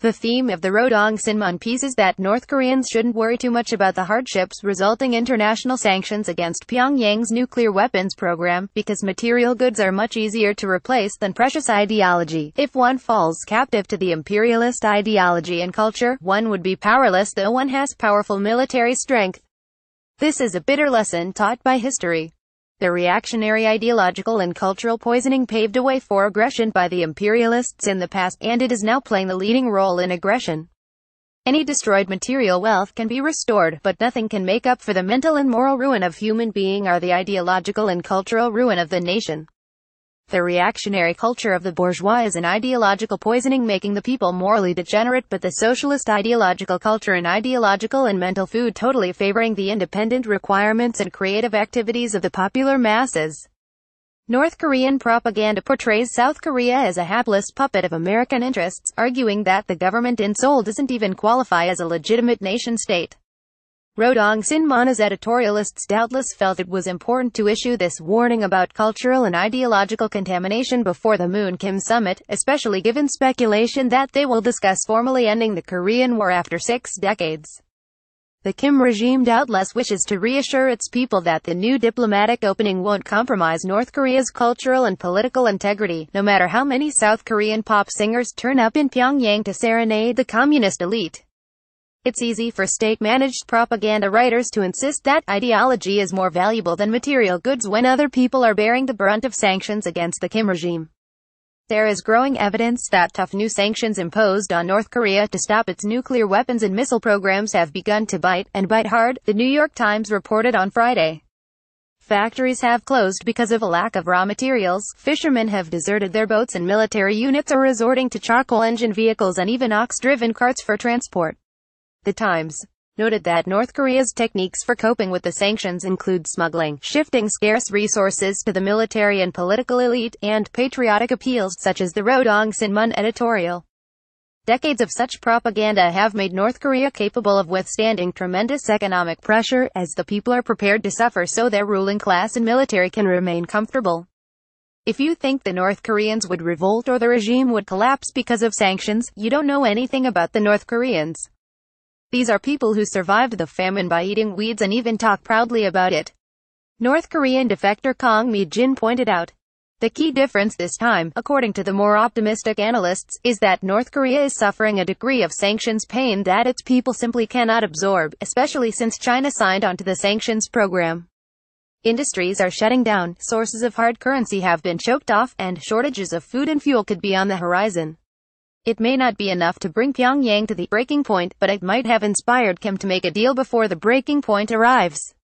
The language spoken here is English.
The theme of the Rodong Sinmun piece is that North Koreans shouldn't worry too much about the hardships resulting international sanctions against Pyongyang's nuclear weapons program, because material goods are much easier to replace than precious ideology. If one falls captive to the imperialist ideology and culture, one would be powerless though one has powerful military strength. This is a bitter lesson taught by history. The reactionary ideological and cultural poisoning paved a way for aggression by the imperialists in the past, and it is now playing the leading role in aggression. Any destroyed material wealth can be restored, but nothing can make up for the mental and moral ruin of human being or the ideological and cultural ruin of the nation. The reactionary culture of the bourgeois is an ideological poisoning making the people morally degenerate, but the socialist ideological culture and ideological and mental food totally favoring the independent requirements and creative activities of the popular masses. North Korean propaganda portrays South Korea as a hapless puppet of American interests, arguing that the government in Seoul doesn't even qualify as a legitimate nation-state. Rodong Sinmun's editorialists doubtless felt it was important to issue this warning about cultural and ideological contamination before the Moon Kim summit, especially given speculation that they will discuss formally ending the Korean War after 6 decades. The Kim regime doubtless wishes to reassure its people that the new diplomatic opening won't compromise North Korea's cultural and political integrity, no matter how many South Korean pop singers turn up in Pyongyang to serenade the communist elite. It's easy for state-managed propaganda writers to insist that ideology is more valuable than material goods when other people are bearing the brunt of sanctions against the Kim regime. There is growing evidence that tough new sanctions imposed on North Korea to stop its nuclear weapons and missile programs have begun to bite, and bite hard, the New York Times reported on Friday. Factories have closed because of a lack of raw materials, fishermen have deserted their boats, and military units are resorting to charcoal engine vehicles and even ox-driven carts for transport. The Times noted that North Korea's techniques for coping with the sanctions include smuggling, shifting scarce resources to the military and political elite, and patriotic appeals such as the Rodong Sinmun editorial. Decades of such propaganda have made North Korea capable of withstanding tremendous economic pressure, as the people are prepared to suffer so their ruling class and military can remain comfortable. If you think the North Koreans would revolt or the regime would collapse because of sanctions, you don't know anything about the North Koreans. These are people who survived the famine by eating weeds and even talk proudly about it. North Korean defector Kong Mi-jin pointed out. The key difference this time, according to the more optimistic analysts, is that North Korea is suffering a degree of sanctions pain that its people simply cannot absorb, especially since China signed onto the sanctions program. Industries are shutting down, sources of hard currency have been choked off, and shortages of food and fuel could be on the horizon. It may not be enough to bring Pyongyang to the breaking point, but it might have inspired Kim to make a deal before the breaking point arrives.